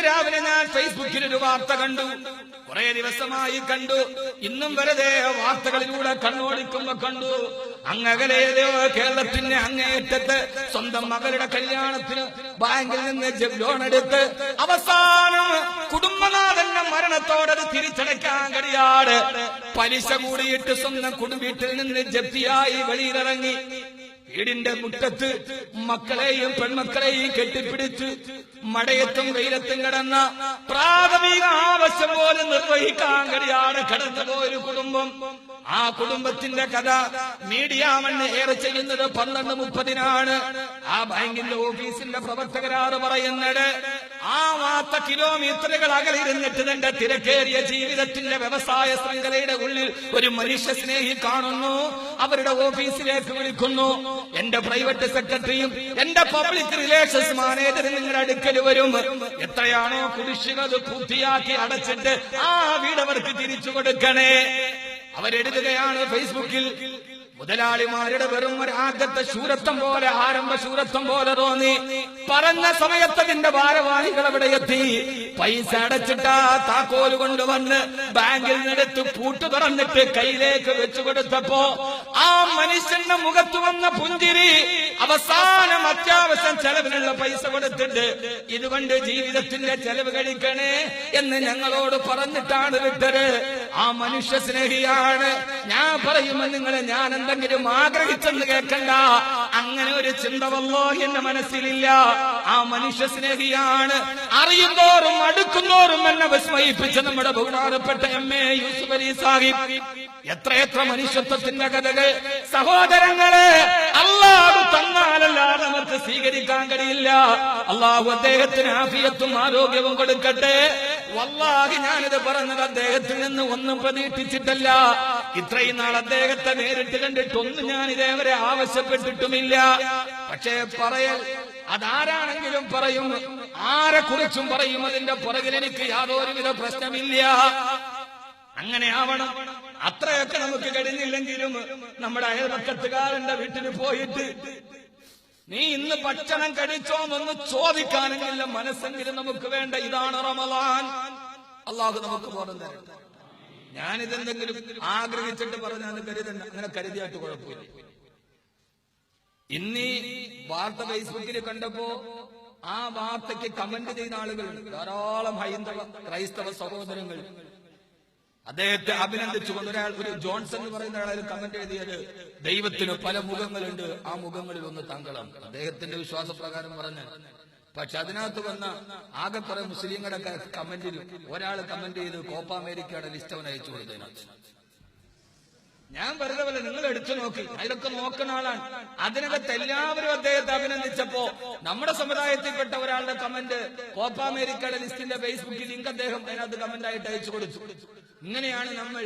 രാവിലെ ഞാൻ ഫേസ്ബുക്കിൽ ഒരു വാർത്ത കണ്ടു. കുറെ ദിവസമായി കണ്ടു. ഇന്നും വെറുതെ വാർത്തകളിലൂടെ കണ്ണോടിക്കുമ്പോ കണ്ടു. അങ്ങകലെയോ കേരളത്തിന്റെ അങ്ങേയറ്റത്ത് സ്വന്തം മകളുടെ കല്യാണത്തിന് ബാങ്കിൽ നിന്ന് ലോൺ എടുത്ത് അവസാനം കുടുംബനാഥന്റെ മരണത്തോടത് തിരിച്ചടയ്ക്കാൻ കഴിയാതെ പലിശ കൂടിയിട്ട് സ്വന്തം വീട്ടിൽ നിന്ന് ജപ്തിയായി വെളിയിലിറങ്ങി വീടിന്റെ മുറ്റത്ത് മക്കളെയും പെൺമക്കളെയും കെട്ടിപ്പിടിച്ച് മടയത്തും വെയിലത്തും കിടന്ന പ്രാഥമിക ആവശ്യം പോലും നിർവഹിക്കാൻ കഴിയാതെ കടന്നുപോയൊരു കുടുംബം. ആ കുടുംബത്തിന്റെ കഥ മീഡിയ മണ്ണ് ഏറെ ചെയ്യുന്നത് 12:30 ആ ബാങ്കിന്റെ ഓഫീസിന്റെ പ്രവർത്തകരാറ് പറയുന്നത് ആ വാർത്ത കിലോമീറ്ററുകൾ അകലിരുന്നിട്ട് തന്റെ തിരക്കേറിയ ജീവിതത്തിന്റെ വ്യവസായ ശൃംഖലയുടെ ഉള്ളിൽ ഒരു മനുഷ്യ സ്നേഹി കാണുന്നു. അവരുടെ ഓഫീസിലേക്ക് വിളിക്കുന്നു. എന്റെ പ്രൈവറ്റ് സെക്രട്ടറിയും എന്റെ പബ്ലിക് റിലേഷൻസ് മാനേജറും നിങ്ങളുടെ അടുക്കൽ വരും. എത്രയാണോ കുടിശ്ശിക പൂർത്തിയാക്കി അടച്ചിട്ട് ആ വീട് അവർക്ക് തിരിച്ചു കൊടുക്കണേ. അവരെഴുതുകയാണ് ഫേസ്ബുക്കിൽ. മുതലാളിമാരുടെ വെറും ഒരു ആദ്യത്തെ ശൂരത്വം പോലെ, ആരംഭ ശൂരത്വം പോലെ തോന്നി. പറഞ്ഞ സമയത്തതിന്റെ ഭാരവാഹികൾ അവിടെ എത്തി. പൈസ അടച്ചിട്ടാ താക്കോല് കൊണ്ടുവന്ന് ബാങ്കിൽ നിന്നെടുത്ത് പൂട്ട് തുറന്നിട്ട് കയ്യിലേക്ക് വെച്ചു കൊടുത്തപ്പോ ആ മനുഷ്യന്റെ മുഖത്ത് വന്ന പുഞ്ചിരി, അവസാനം അത്യാവശ്യം ചെലവിനുള്ള പൈസ കൊടുത്തിട്ട് ഇതുകൊണ്ട് ജീവിതത്തിന്റെ ചെലവ് കഴിക്കണേ എന്ന് ഞങ്ങളോട് പറഞ്ഞിട്ടാണ് വിട്ടത്. ആ മനുഷ്യ സ്നേഹിയാണ്. ഞാൻ പറയുമ്പോൾ നിങ്ങളെ ഞാൻ എന്തെങ്കിലും ആഗ്രഹിച്ചെന്ന് കേൾക്കണ്ട. അങ്ങനെ ഒരു ചിന്ത വല്ലാഹി എന്റെ മനസ്സിലില്ല. ആ മനുഷ്യ സ്നേഹിയാണ്. അറിയുന്നോറും അടുക്കുന്നോറും എന്നെ വിസ്മയിപ്പിച്ച നമ്മുടെ ബഹുമാനപ്പെട്ട MA യൂസുഫ് അലി സാഹിബ്. എത്രയെത്ര മനുഷ്യത്വത്തിന്റെ കഥകൾ സഹോദരങ്ങളെ. അല്ലാഹു തന്നാലല്ലാതെ നമുക്ക് സ്വീകരിക്കാൻ കഴിയില്ല. അല്ലാഹു അദ്ദേഹത്തിന് ആഫിയത്തും ആരോഗ്യവും കൊടുക്കട്ടെ. വല്ലാഹി ഞാനിത് പറഞ്ഞത് അദ്ദേഹത്തിൽ നിന്ന് ഒന്നും പ്രതീക്ഷിച്ചിട്ടല്ല. ഇത്രയും നാൾ അദ്ദേഹത്തെ നേരിട്ട് കണ്ടിട്ടൊന്നും ഞാൻ ഇതേവരെ ആവശ്യപ്പെട്ടിട്ടുമില്ല. പക്ഷേ പറയൽ അതാരാണെങ്കിലും പറയും, ആരെ കുറിച്ചും പറയും. അതിന്റെ പുറകിൽ എനിക്ക് യാതൊരുവിധ പ്രശ്നമില്ല. അങ്ങനെ ആവണം. അത്രയൊക്കെ നമുക്ക് കഴിഞ്ഞില്ലെങ്കിലും നമ്മുടെ അയൽപക്കത്തുകാരന്റെ വീട്ടിൽ പോയിട്ട് നീ ഇന്ന് ഭക്ഷണം കഴിച്ചോന്നൊന്ന് ചോദിക്കാനെങ്കില്ല മനസ്സെങ്കിലും നമുക്ക് വേണ്ട. ഇതാണ് റമളാൻ. അള്ളാഹു നമുക്ക് ബോധം തരട്ടെ. ഞാനിതെന്തെങ്കിലും ആഗ്രഹിച്ചിട്ട് പറഞ്ഞാൽ കരുതണ്ട. അങ്ങനെ കരുതിയായിട്ട് കുഴപ്പമില്ല. ഇന്നീ വാർത്ത ഫേസ്ബുക്കിൽ കണ്ടപ്പോ ആ വാർത്തയ്ക്ക് കമന്റ് ചെയ്ത ആളുകളുണ്ട്. ധാരാളം ഹൈന്ദവ ക്രൈസ്തവ സഹോദരങ്ങൾ അദ്ദേഹത്തെ അഭിനന്ദിച്ചുകൊണ്ട് ഒരു ജോൺസൺ എന്ന് പറയുന്ന ആളെ കമന്റ് എഴുതിയത്, ദൈവത്തിന് പല മുഖങ്ങളുണ്ട്, ആ മുഖങ്ങളിൽ ഒന്ന് താങ്കളാണ്. അദ്ദേഹത്തിന്റെ വിശ്വാസപ്രകാരം പറഞ്ഞ. പക്ഷെ അതിനകത്ത് വന്ന ആകെ കുറെ മുസ്ലിങ്ങളുടെ കമന്റിൽ ഒരാൾ കമന്റ് ചെയ്ത് കോപ്പ അമേരിക്കയുടെ ലിസ്റ്റ് അവൻ അയച്ചു കൊടുത്തതിനകത്ത്. ഞാൻ വെറുതെ പോലെ നിങ്ങൾ എടുത്തു നോക്കി, അതിലൊക്കെ നോക്കുന്ന ആളാണ്. അതിനകത്ത് എല്ലാവരും അദ്ദേഹത്തെ അഭിനന്ദിച്ചപ്പോ നമ്മുടെ സമുദായത്തിൽപ്പെട്ട ഒരാളുടെ കമന്റ് കോപ്പ അമേരിക്കയുടെ ലിസ്റ്റിന്റെ ഫേസ്ബുക്കിൽ ലിങ്ക് അദ്ദേഹം അതിനകത്ത് കമന്റ് ആയിട്ട് അയച്ചു കൊടുത്തു. ഇങ്ങനെയാണ് നമ്മൾ.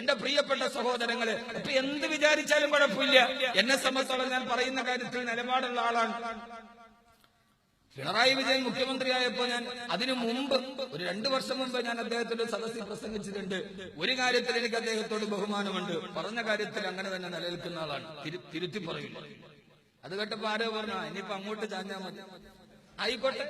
എന്റെ പ്രിയപ്പെട്ട സഹോദരങ്ങള്, ഇപ്പൊ എന്ത് വിചാരിച്ചാലും കുഴപ്പമില്ല. എന്നെ സംബന്ധിച്ചോളം ഞാൻ പറയുന്ന കാര്യത്തിൽ നിലപാടുള്ള ആളാണ്. പിണറായി വിജയൻ മുഖ്യമന്ത്രിയായപ്പോ ഞാൻ അതിനു മുമ്പ് ഒരു 2 വർഷം മുമ്പ് ഞാൻ അദ്ദേഹത്തിന്റെ സദസ്സിൽ പ്രസംഗിച്ചിട്ടുണ്ട്. ഒരു കാര്യത്തിൽ എനിക്ക് അദ്ദേഹത്തോട് ബഹുമാനമുണ്ട്. പറഞ്ഞ കാര്യത്തിൽ അങ്ങനെ തന്നെ നിലനിൽക്കുന്ന ആളാണ്. തിരുത്തി പറയില്ല. അത് കേട്ടപ്പോ ആരോ പറഞ്ഞ ഇനിയിപ്പോ അങ്ങോട്ട് ചാഞ്ഞാൽ മതി. ആയിക്കോട്ടെ.